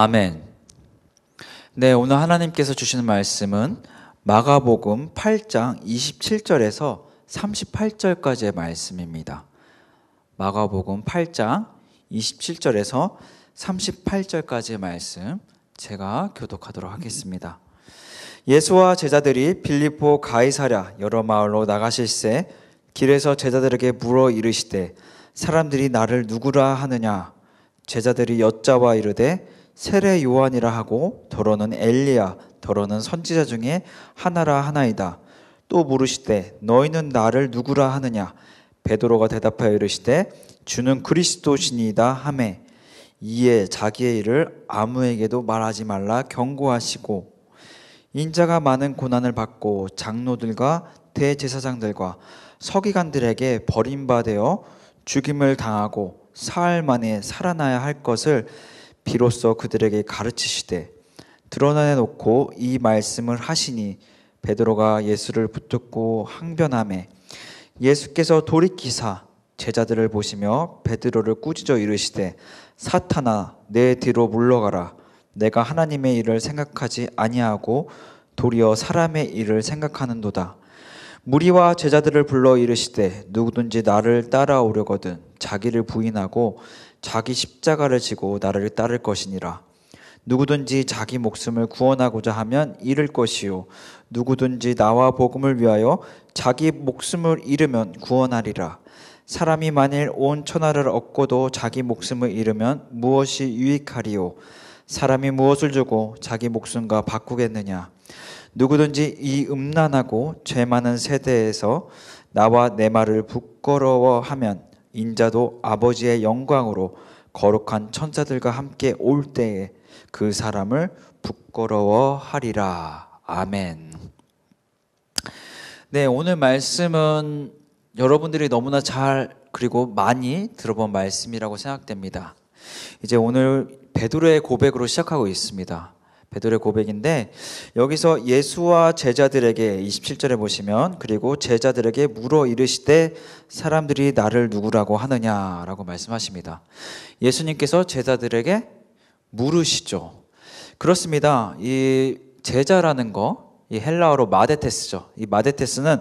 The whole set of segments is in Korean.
아멘. 네, 오늘 하나님께서 주시는 말씀은 마가복음 8장 27절에서 38절까지의 말씀입니다. 마가복음 8장 27절에서 38절까지의 말씀 제가 교독하도록 하겠습니다. 예수와 제자들이 빌립보 가이사랴 여러 마을로 나가실새 길에서 제자들에게 물어 이르시되 사람들이 나를 누구라 하느냐? 제자들이 여짜와 이르되 세례 요한이라 하고 더러는 엘리야 더러는 선지자 중에 하나라 하나이다. 또 물으시되 너희는 나를 누구라 하느냐? 베드로가 대답하여 이르시되 주는 그리스도시니이다 하매 이에 자기의 일을 아무에게도 말하지 말라 경고하시고 인자가 많은 고난을 받고 장로들과 대제사장들과 서기관들에게 버림받아 죽임을 당하고 사흘 만에 살아나야 할 것을 비로소 그들에게 가르치시되 드러내 놓고 이 말씀을 하시니 베드로가 예수를 붙들고 항변하매 예수께서 돌이키사 제자들을 보시며 베드로를 꾸짖어 이르시되 사탄아 내 뒤로 물러가라. 내가 하나님의 일을 생각하지 아니하고 도리어 사람의 일을 생각하는도다. 무리와 제자들을 불러 이르시되 누구든지 나를 따라오려거든 자기를 부인하고 자기 십자가를 지고 나를 따를 것이니라. 누구든지 자기 목숨을 구원하고자 하면 잃을 것이요 누구든지 나와 복음을 위하여 자기 목숨을 잃으면 구원하리라. 사람이 만일 온 천하를 얻고도 자기 목숨을 잃으면 무엇이 유익하리요? 사람이 무엇을 주고 자기 목숨과 바꾸겠느냐? 누구든지 이 음란하고 죄 많은 세대에서 나와 내 말을 부끄러워하면 인자도 아버지의 영광으로 거룩한 천사들과 함께 올 때에 그 사람을 부끄러워하리라. 아멘. 네, 오늘 말씀은 여러분들이 너무나 잘 그리고 많이 들어본 말씀이라고 생각됩니다. 이제 오늘 베드로의 고백으로 시작하고 있습니다. 베드로의 고백인데 여기서 예수와 제자들에게 27절에 보시면 그리고 제자들에게 물어 이르시되 사람들이 나를 누구라고 하느냐라고 말씀하십니다. 예수님께서 제자들에게 물으시죠. 그렇습니다. 이 제자라는 거, 이 헬라어로 마데테스죠. 이 마데테스는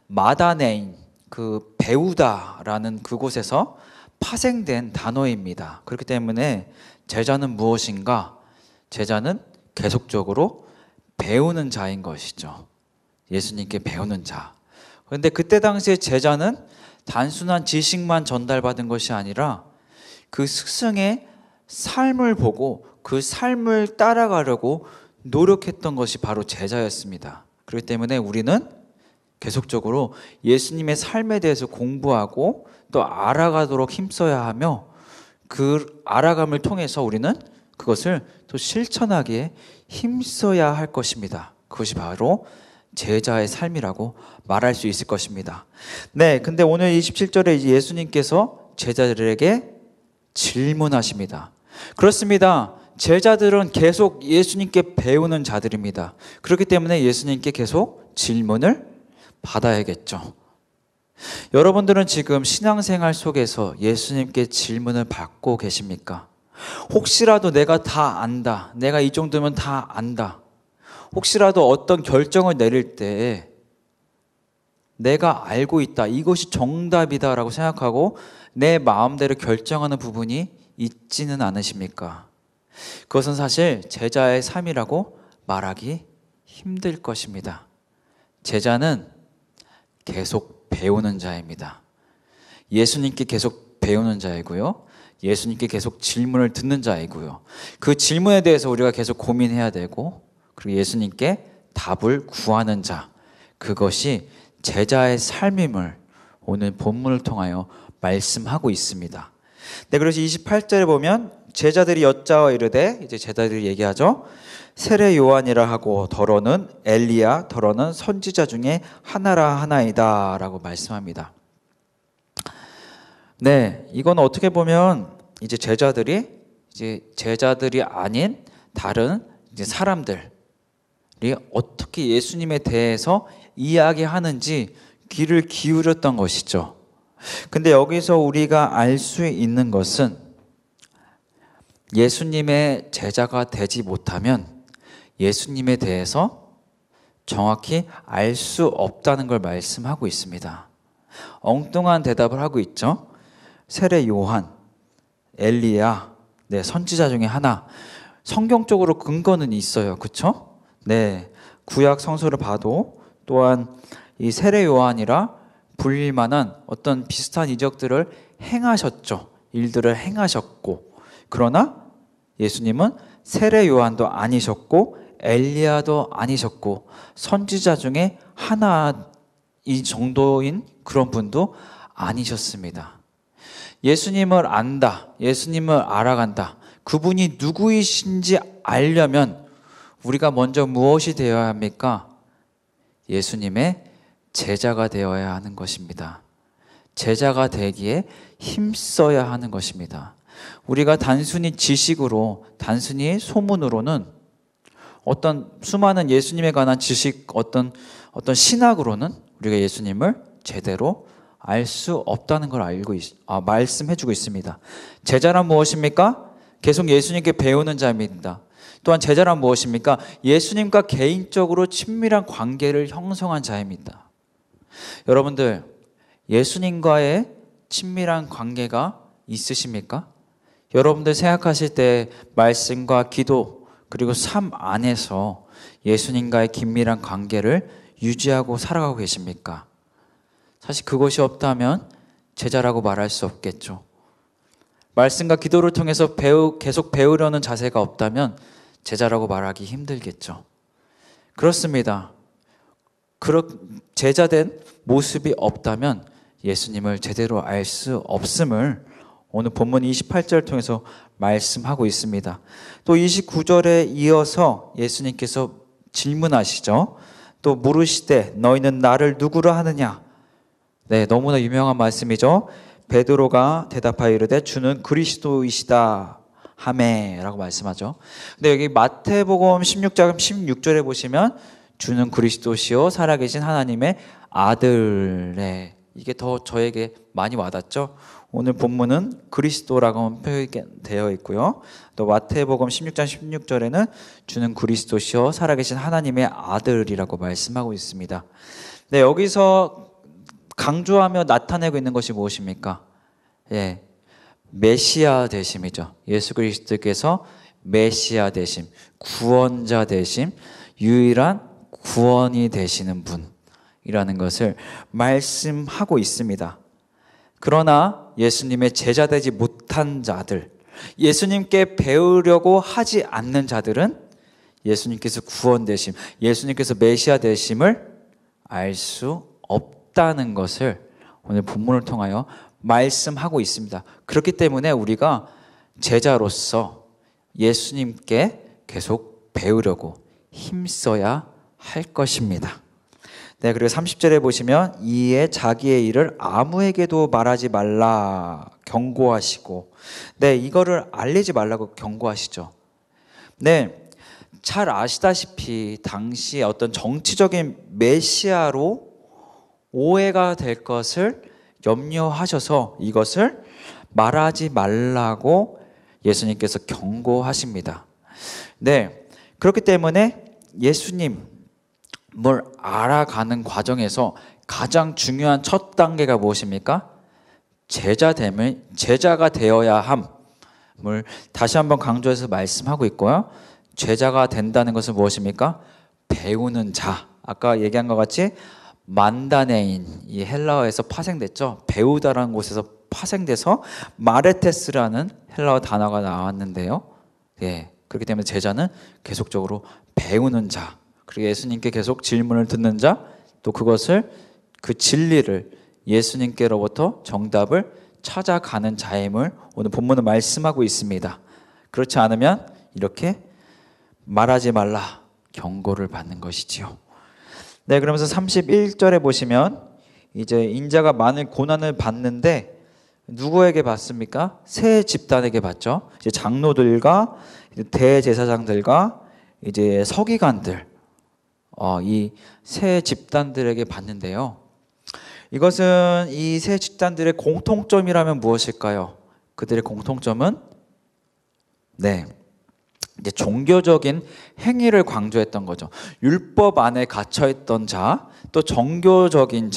마다네인, 그 배우다라는 그곳에서 파생된 단어입니다. 그렇기 때문에 제자는 무엇인가? 제자는 계속적으로 배우는 자인 것이죠. 예수님께 배우는 자. 그런데 그때 당시에 제자는 단순한 지식만 전달받은 것이 아니라 그 스승의 삶을 보고 그 삶을 따라가려고 노력했던 것이 바로 제자였습니다. 그렇기 때문에 우리는 계속적으로 예수님의 삶에 대해서 공부하고 또 알아가도록 힘써야 하며 그 알아감을 통해서 우리는 그것을 또 실천하기에 힘써야 할 것입니다. 그것이 바로 제자의 삶이라고 말할 수 있을 것입니다. 네, 근데 오늘 27절에 예수님께서 제자들에게 질문하십니다. 그렇습니다. 제자들은 계속 예수님께 배우는 자들입니다. 그렇기 때문에 예수님께 계속 질문을 받아야겠죠. 여러분들은 지금 신앙생활 속에서 예수님께 질문을 받고 계십니까? 혹시라도 내가 다 안다, 내가 이 정도면 다 안다, 혹시라도 어떤 결정을 내릴 때 내가 알고 있다, 이것이 정답이다 라고 생각하고 내 마음대로 결정하는 부분이 있지는 않으십니까? 그것은 사실 제자의 삶이라고 말하기 힘들 것입니다. 제자는 계속 배우는 자입니다. 예수님께 계속 배우는 자이고요. 예수님께 계속 질문을 듣는 자이고요. 그 질문에 대해서 우리가 계속 고민해야 되고, 그리고 예수님께 답을 구하는 자, 그것이 제자의 삶임을 오늘 본문을 통하여 말씀하고 있습니다. 네, 그래서 28절에 보면 제자들이 여짜와 이르되, 이제 제자들이 얘기하죠. 세례 요한이라 하고 더러는 엘리야, 더러는 선지자 중에 하나라 하나이다 라고 말씀합니다. 네, 이건 어떻게 보면 이제 제자들이 아닌 다른 이제 사람들이 어떻게 예수님에 대해서 이야기하는지 귀를 기울였던 것이죠. 근데 여기서 우리가 알 수 있는 것은 예수님의 제자가 되지 못하면 예수님에 대해서 정확히 알 수 없다는 걸 말씀하고 있습니다. 엉뚱한 대답을 하고 있죠. 세례 요한, 엘리야, 네, 선지자 중에 하나. 성경적으로 근거는 있어요. 그렇죠? 네, 구약 성서를 봐도 또한 이 세례 요한이라 불릴 만한 어떤 비슷한 이적들을 행하셨죠. 일들을 행하셨고, 그러나 예수님은 세례 요한도 아니셨고 엘리야도 아니셨고 선지자 중에 하나 이 정도인 그런 분도 아니셨습니다. 예수님을 안다, 예수님을 알아간다, 그분이 누구이신지 알려면 우리가 먼저 무엇이 되어야 합니까? 예수님의 제자가 되어야 하는 것입니다. 제자가 되기에 힘써야 하는 것입니다. 우리가 단순히 지식으로, 단순히 소문으로는 어떤 수많은 예수님에 관한 지식, 어떤 신학으로는 우리가 예수님을 제대로 알 수 없다는 걸 말씀해주고 있습니다. 제자란 무엇입니까? 계속 예수님께 배우는 자입니다. 또한 제자란 무엇입니까? 예수님과 개인적으로 친밀한 관계를 형성한 자입니다. 여러분들, 예수님과의 친밀한 관계가 있으십니까? 여러분들 생각하실 때 말씀과 기도 그리고 삶 안에서 예수님과의 긴밀한 관계를 유지하고 살아가고 계십니까? 사실 그것이 없다면 제자라고 말할 수 없겠죠. 말씀과 기도를 통해서 계속 배우려는 자세가 없다면 제자라고 말하기 힘들겠죠. 그렇습니다. 제자된 모습이 없다면 예수님을 제대로 알 수 없음을 오늘 본문 28절 통해서 말씀하고 있습니다. 또 29절에 이어서 예수님께서 질문하시죠. 또 물으시되 너희는 나를 누구라 하느냐? 네, 너무나 유명한 말씀이죠. 베드로가 대답하여 이르되 주는 그리스도이시다 하매라고 말씀하죠. 근데 여기 마태복음 16장 16절에 보시면 주는 그리스도시요 살아계신 하나님의 아들. 이게 더 저에게 많이 와닿죠. 오늘 본문은 그리스도라고 표현되어 있고요. 또 마태복음 16장 16절에는 주는 그리스도시요 살아계신 하나님의 아들이라고 말씀하고 있습니다. 네, 여기서 강조하며 나타내고 있는 것이 무엇입니까? 예, 메시아 되심이죠. 예수 그리스도께서 메시아 되심, 구원자 되심, 유일한 구원이 되시는 분이라는 것을 말씀하고 있습니다. 그러나 예수님의 제자 되지 못한 자들, 예수님께 배우려고 하지 않는 자들은 예수님께서 구원 되심, 예수님께서 메시아 되심을 알 수 없다는 것을 오늘 본문을 통하여 말씀하고 있습니다. 그렇기 때문에 우리가 제자로서 예수님께 계속 배우려고 힘써야 할 것입니다. 네, 그리고 30절에 보시면 이에 자기의 일을 아무에게도 말하지 말라 경고하시고, 네, 이거를 알리지 말라고 경고하시죠. 네, 잘 아시다시피 당시 어떤 정치적인 메시아로 오해가 될 것을 염려하셔서 이것을 말하지 말라고 예수님께서 경고하십니다. 네, 그렇기 때문에 예수님을 알아가는 과정에서 가장 중요한 첫 단계가 무엇입니까? 제자가 되어야 함을 다시 한번 강조해서 말씀하고 있고요. 제자가 된다는 것은 무엇입니까? 배우는 자. 아까 얘기한 것 같이 만다네인, 이 헬라어에서 파생됐죠. 배우다라는 곳에서 파생돼서 마레테스라는 헬라어 단어가 나왔는데요. 예, 그렇기 때문에 제자는 계속적으로 배우는 자, 그리고 예수님께 계속 질문을 듣는 자, 또 그것을 그 진리를 예수님께로부터 정답을 찾아가는 자임을 오늘 본문은 말씀하고 있습니다. 그렇지 않으면 이렇게 말하지 말라 경고를 받는 것이지요. 네, 그러면서 31절에 보시면 이제 인자가 많은 고난을 받는데 누구에게 받습니까? 세 집단에게 받죠. 이제 장로들과 대제사장들과 이제 서기관들, 이 세 집단들에게 받는데요. 이것은 이 세 집단들의 공통점이라면 무엇일까요? 그들의 공통점은 이제 종교적인 행위를 강조했던 거죠. 율법 안에 갇혀있던 자, 또 종교적인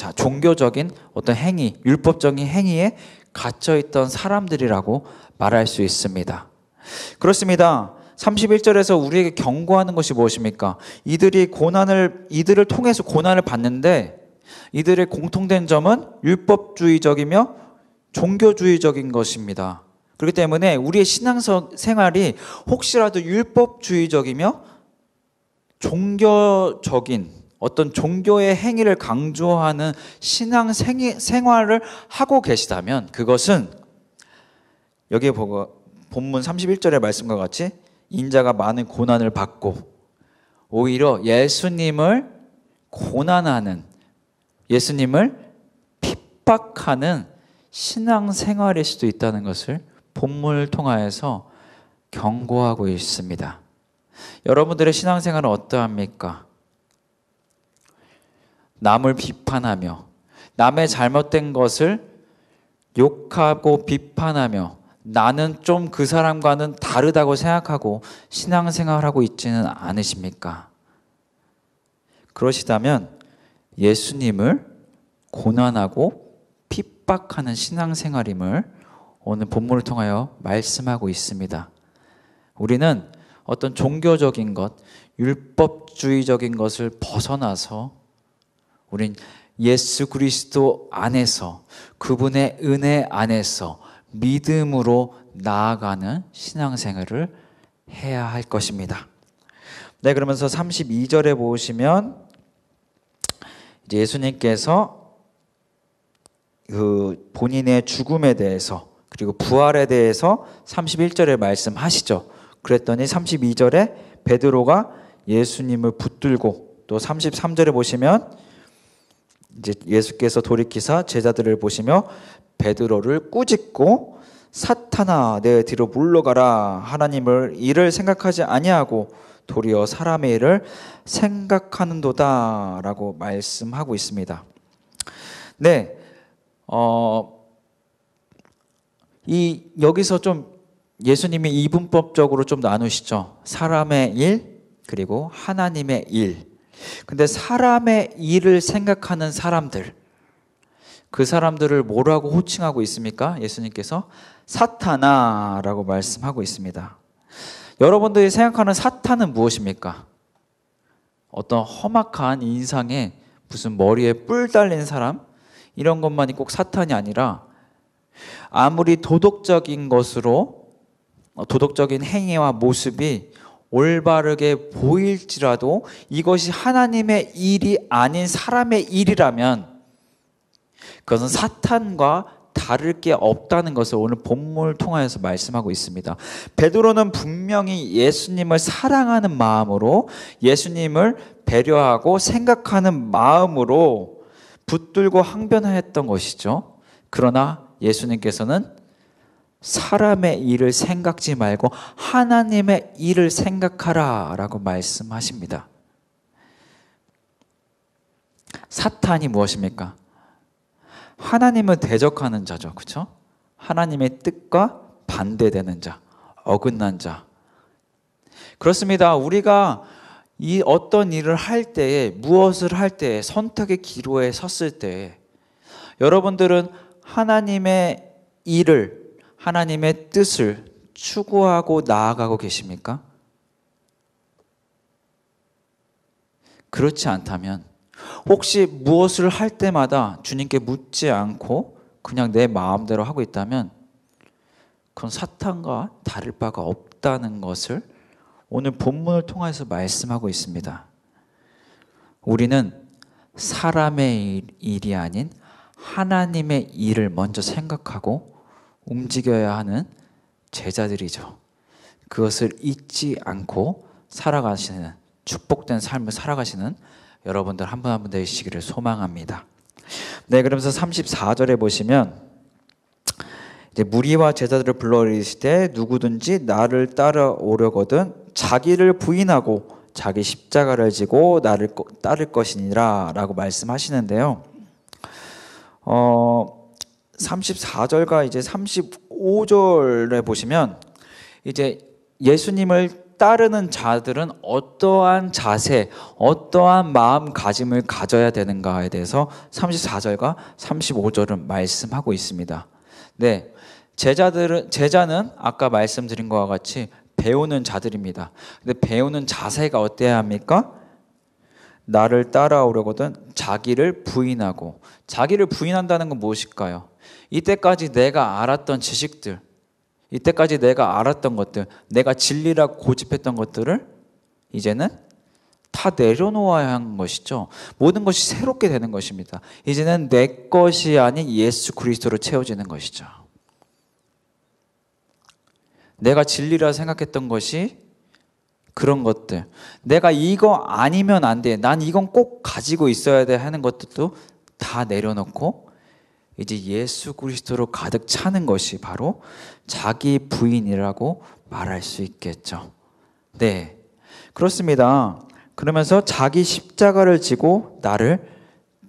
어떤 행위, 율법적인 행위에 갇혀있던 사람들이라고 말할 수 있습니다. 그렇습니다. 31절에서 우리에게 경고하는 것이 무엇입니까? 이들을 통해서 고난을 받는데 이들의 공통된 점은 율법주의적이며 종교주의적인 것입니다. 그렇기 때문에 우리의 신앙생활이 혹시라도 율법주의적이며 종교적인 어떤 종교의 행위를 강조하는 신앙생활을 하고 계시다면 그것은 여기에 보고 본문 31절의 말씀과 같이 인자가 많은 고난을 받고 오히려 예수님을 고난하는, 예수님을 핍박하는 신앙생활일 수도 있다는 것을 본문을 통하여서 경고하고 있습니다. 여러분들의 신앙생활은 어떠합니까? 남을 비판하며 남의 잘못된 것을 욕하고 비판하며 나는 좀 그 사람과는 다르다고 생각하고 신앙생활하고 있지는 않으십니까? 그러시다면 예수님을 고난하고 핍박하는 신앙생활임을 오늘 본문을 통하여 말씀하고 있습니다. 우리는 어떤 종교적인 것, 율법주의적인 것을 벗어나서 우린 예수 그리스도 안에서, 그분의 은혜 안에서 믿음으로 나아가는 신앙생활을 해야 할 것입니다. 네, 그러면서 32절에 보시면 이제 예수님께서 그 본인의 죽음에 대해서 그리고 부활에 대해서 31절에 말씀하시죠. 그랬더니 32절에 베드로가 예수님을 붙들고, 또 33절에 보시면 이제 예수께서 돌이키사 제자들을 보시며 베드로를 꾸짖고 사탄아 내 뒤로 물러가라, 하나님을 일을 생각하지 아니하고 도리어 사람의 일을 생각하는도다 라고 말씀하고 있습니다. 네, 여기서 좀 예수님이 이분법적으로 좀 나누시죠. 사람의 일 그리고 하나님의 일. 근데 사람의 일을 생각하는 사람들, 그 사람들을 뭐라고 호칭하고 있습니까? 예수님께서 사탄아라고 말씀하고 있습니다. 여러분들이 생각하는 사탄은 무엇입니까? 어떤 험악한 인상에 무슨 머리에 뿔 달린 사람? 이런 것만이 꼭 사탄이 아니라 아무리 도덕적인 것으로, 도덕적인 행위와 모습이 올바르게 보일지라도 이것이 하나님의 일이 아닌 사람의 일이라면 그것은 사탄과 다를 게 없다는 것을 오늘 본문을 통하여서 말씀하고 있습니다. 베드로는 분명히 예수님을 사랑하는 마음으로, 예수님을 배려하고 생각하는 마음으로 붙들고 항변하였던 것이죠. 그러나 예수님께서는 사람의 일을 생각지 말고 하나님의 일을 생각하라 라고 말씀하십니다. 사탄이 무엇입니까? 하나님을 대적하는 자죠. 그렇죠? 하나님의 뜻과 반대되는 자, 어긋난 자. 그렇습니다. 우리가 이 어떤 일을 할 때에, 무엇을 할 때에, 선택의 기로에 섰을 때에 여러분들은 하나님의 일을, 하나님의 뜻을 추구하고 나아가고 계십니까? 그렇지 않다면 혹시 무엇을 할 때마다 주님께 묻지 않고 그냥 내 마음대로 하고 있다면 그건 사탄과 다를 바가 없다는 것을 오늘 본문을 통해서 말씀하고 있습니다. 우리는 사람의 일이 아닌 하나님의 일을 먼저 생각하고 움직여야 하는 제자들이죠. 그것을 잊지 않고 살아가시는, 축복된 삶을 살아가시는 여러분들 한 분 한 분 되시기를 소망합니다. 네, 그러면서 34절에 보시면 이제 무리와 제자들을 불러 이르시되 누구든지 나를 따라오려거든 자기를 부인하고 자기 십자가를 지고 나를 따를 것이니라 라고 말씀하시는데요. 34절과 이제 35절에 보시면 이제 예수님을 따르는 자들은 어떠한 자세, 어떠한 마음가짐을 가져야 되는가에 대해서 34절과 35절은 말씀하고 있습니다. 네, 제자는 아까 말씀드린 것과 같이 배우는 자들입니다. 근데 배우는 자세가 어때야 합니까? 나를 따라오려거든 자기를 부인하고, 자기를 부인한다는 건 무엇일까요? 이때까지 내가 알았던 지식들, 이때까지 내가 알았던 것들, 내가 진리라고 고집했던 것들을 이제는 다 내려놓아야 하는 것이죠. 모든 것이 새롭게 되는 것입니다. 이제는 내 것이 아닌 예수 그리스도로 채워지는 것이죠. 내가 진리라 생각했던 것이 그런 것들, 내가 이거 아니면 안 돼, 난 이건 꼭 가지고 있어야 돼 하는 것들도 다 내려놓고 이제 예수 그리스도로 가득 차는 것이 바로 자기 부인이라고 말할 수 있겠죠. 네, 그렇습니다. 그러면서 자기 십자가를 지고 나를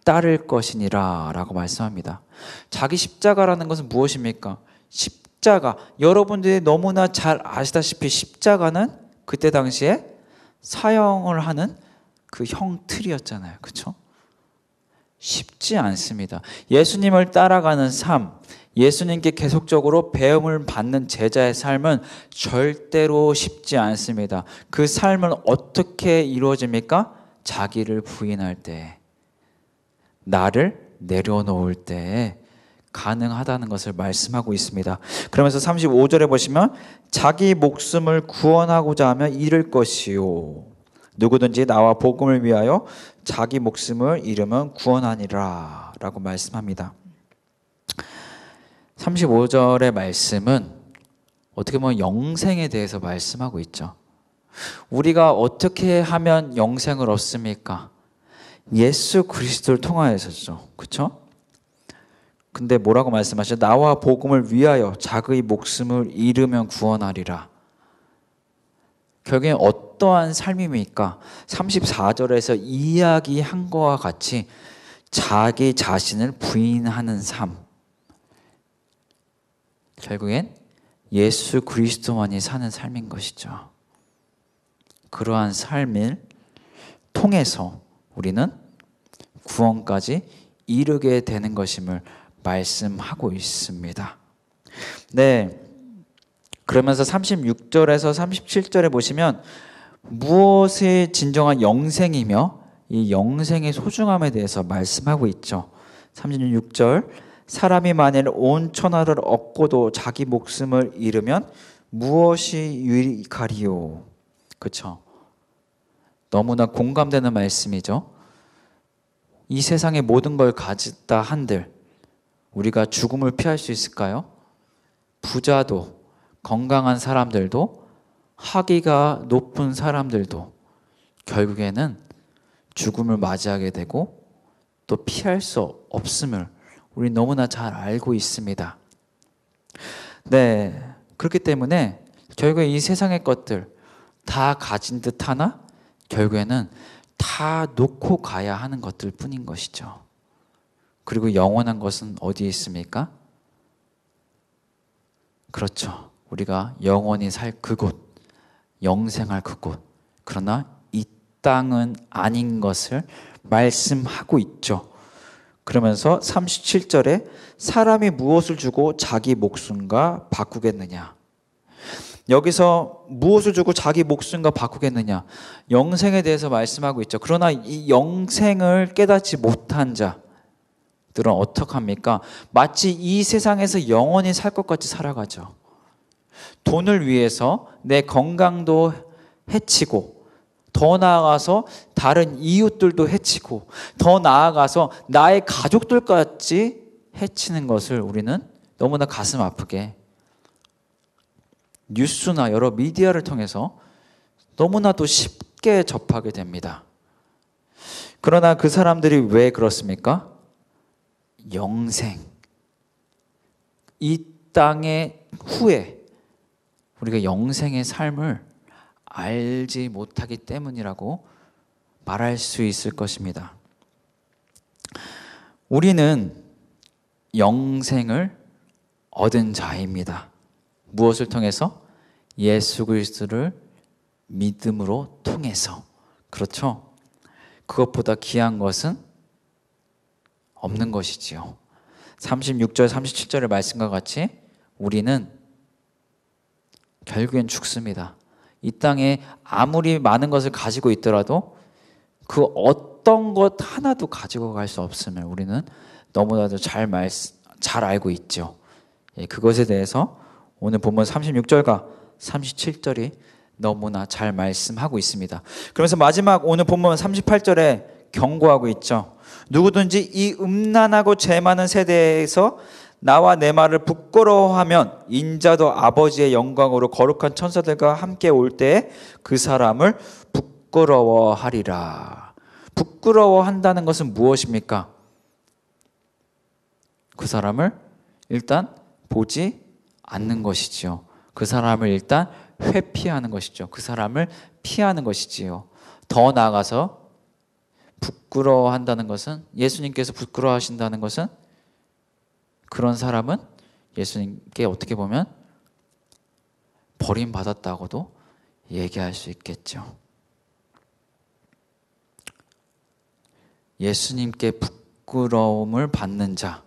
따를 것이니라 라고 말씀합니다. 자기 십자가라는 것은 무엇입니까? 십자가, 여러분들이 너무나 잘 아시다시피 십자가는 그때 당시에 사형을 하는 그 형틀이었잖아요. 그렇죠? 쉽지 않습니다. 예수님을 따라가는 삶, 예수님께 계속적으로 배움을 받는 제자의 삶은 절대로 쉽지 않습니다. 그 삶은 어떻게 이루어집니까? 자기를 부인할 때, 나를 내려놓을 때 가능하다는 것을 말씀하고 있습니다. 그러면서 35절에 보시면 자기 목숨을 구원하고자 하면 잃을 것이요 누구든지 나와 복음을 위하여 자기 목숨을 잃으면 구원하니라 라고 말씀합니다. 35절의 말씀은 어떻게 보면 영생에 대해서 말씀하고 있죠. 우리가 어떻게 하면 영생을 얻습니까? 예수 그리스도를 통하여서죠. 그렇죠? 근데 뭐라고 말씀하셔? 나와 복음을 위하여 자기의 목숨을 잃으면 구원하리라. 결국엔 어떠한 삶입니까? 34절에서 이야기한 것과 같이 자기 자신을 부인하는 삶. 결국엔 예수 그리스도만이 사는 삶인 것이죠. 그러한 삶을 통해서 우리는 구원까지 이르게 되는 것임을 말씀하고 있습니다. 네, 그러면서 36절에서 37절에 보시면 무엇이 진정한 영생이며 이 영생의 소중함에 대해서 말씀하고 있죠. 36절 사람이 만일 온 천하를 얻고도 자기 목숨을 잃으면 무엇이 유익하리요. 그렇죠? 너무나 공감되는 말씀이죠. 이 세상의 모든 걸 가졌다 한들 우리가 죽음을 피할 수 있을까요? 부자도, 건강한 사람들도, 학위가 높은 사람들도 결국에는 죽음을 맞이하게 되고 또 피할 수 없음을 우리 너무나 잘 알고 있습니다. 네, 그렇기 때문에 결국에 이 세상의 것들 다 가진 듯 하나 결국에는 다 놓고 가야 하는 것들 뿐인 것이죠. 그리고 영원한 것은 어디에 있습니까? 그렇죠. 우리가 영원히 살 그곳, 영생할 그곳. 그러나 이 땅은 아닌 것을 말씀하고 있죠. 그러면서 37절에 사람이 무엇을 주고 자기 목숨과 바꾸겠느냐. 여기서 무엇을 주고 자기 목숨과 바꾸겠느냐. 영생에 대해서 말씀하고 있죠. 그러나 이 영생을 깨닫지 못한 자들은 어떡합니까? 마치 이 세상에서 영원히 살 것 같이 살아가죠. 돈을 위해서 내 건강도 해치고, 더 나아가서 다른 이웃들도 해치고, 더 나아가서 나의 가족들까지 해치는 것을 우리는 너무나 가슴 아프게 뉴스나 여러 미디어를 통해서 너무나도 쉽게 접하게 됩니다. 그러나 그 사람들이 왜 그렇습니까? 영생, 이 땅의 후에 우리가 영생의 삶을 알지 못하기 때문이라고 말할 수 있을 것입니다. 우리는 영생을 얻은 자입니다. 무엇을 통해서? 예수 그리스도를 믿음으로 통해서. 그렇죠? 그것보다 귀한 것은 없는 것이지요. 36절, 37절의 말씀과 같이 우리는 결국엔 죽습니다. 이 땅에 아무리 많은 것을 가지고 있더라도 그 어떤 것 하나도 가지고 갈 수 없음을 우리는 너무나도 잘 알고 있죠. 그것에 대해서 오늘 본문 36절과 37절이 너무나 잘 말씀하고 있습니다. 그러면서 마지막 오늘 본문 38절에 경고하고 있죠. 누구든지 이 음란하고 죄 많은 세대에서 나와 내 말을 부끄러워하면 인자도 아버지의 영광으로 거룩한 천사들과 함께 올 때에 그 사람을 부끄러워하리라. 부끄러워한다는 것은 무엇입니까? 그 사람을 일단 보지 않는 것이지요. 그 사람을 일단 회피하는 것이죠. 그 사람을 피하는 것이지요. 더 나아가서 부끄러워한다는 것은, 예수님께서 부끄러워하신다는 것은 그런 사람은 예수님께 어떻게 보면 버림받았다고도 얘기할 수 있겠죠. 예수님께 부끄러움을 받는 자,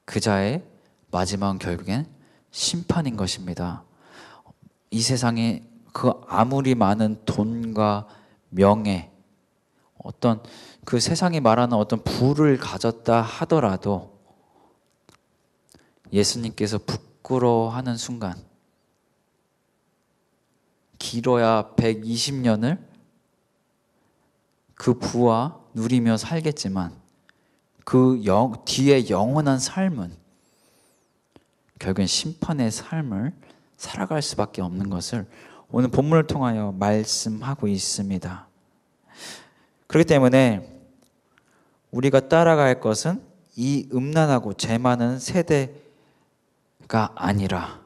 그 자의 마지막은 결국엔 심판인 것입니다. 이 세상에 그 아무리 많은 돈과 명예, 어떤 그 세상이 말하는 어떤 부를 가졌다 하더라도 예수님께서 부끄러워하는 순간, 길어야 120년을 그 부와 누리며 살겠지만 그 뒤에 영원한 삶은 결국엔 심판의 삶을 살아갈 수밖에 없는 것을 오늘 본문을 통하여 말씀하고 있습니다. 그렇기 때문에 우리가 따라갈 것은 이 음란하고 죄 많은 세대가 아니라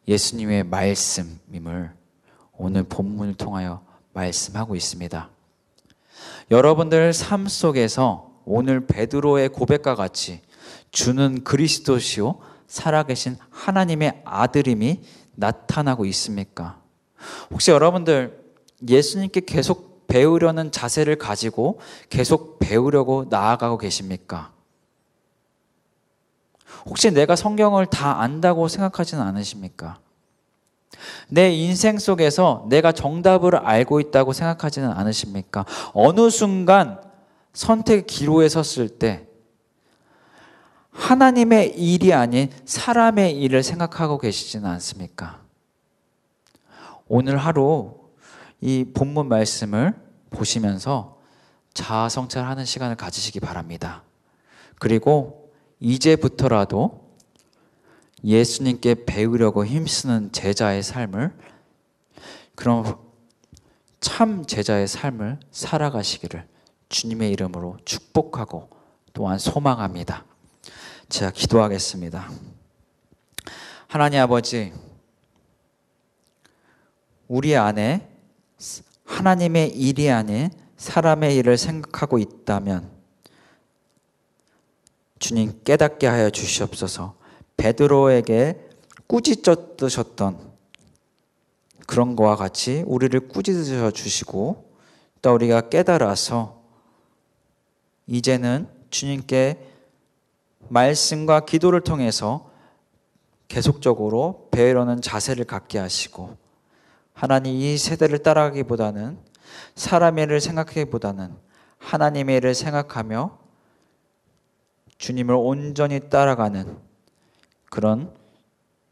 예수님의 말씀임을 오늘 본문을 통하여 말씀하고 있습니다. 여러분들 삶 속에서 오늘 베드로의 고백과 같이 주는 그리스도시요 살아계신 하나님의 아들임이 나타나고 있습니까? 혹시 여러분들 예수님께 계속 배우려는 자세를 가지고 계속 배우려고 나아가고 계십니까? 혹시 내가 성경을 다 안다고 생각하지는 않으십니까? 내 인생 속에서 내가 정답을 알고 있다고 생각하지는 않으십니까? 어느 순간 선택의 기로에 섰을 때 하나님의 일이 아닌 사람의 일을 생각하고 계시지는 않습니까? 오늘 하루 이 본문 말씀을 보시면서 자아 성찰하는 시간을 가지시기 바랍니다. 그리고 이제부터라도 예수님께 배우려고 힘쓰는 제자의 삶을, 그런 참 제자의 삶을 살아가시기를 주님의 이름으로 축복하고 또한 소망합니다. 제가 기도하겠습니다. 하나님 아버지, 우리 안에 하나님의 일이 아닌 사람의 일을 생각하고 있다면 주님 깨닫게 하여 주시옵소서. 베드로에게 꾸짖으셨던 그런 거와 같이 우리를 꾸짖으셔 주시고 또 우리가 깨달아서 이제는 주님께 말씀과 기도를 통해서 계속적으로 배우려는 자세를 갖게 하시고, 하나님 이 세대를 따라가기보다는 사람의 일을 생각하기보다는 하나님의 일을 생각하며 주님을 온전히 따라가는 그런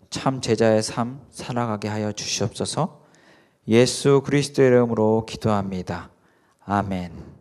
참 제자의 삶 살아가게 하여 주시옵소서. 예수 그리스도의 이름으로 기도합니다. 아멘.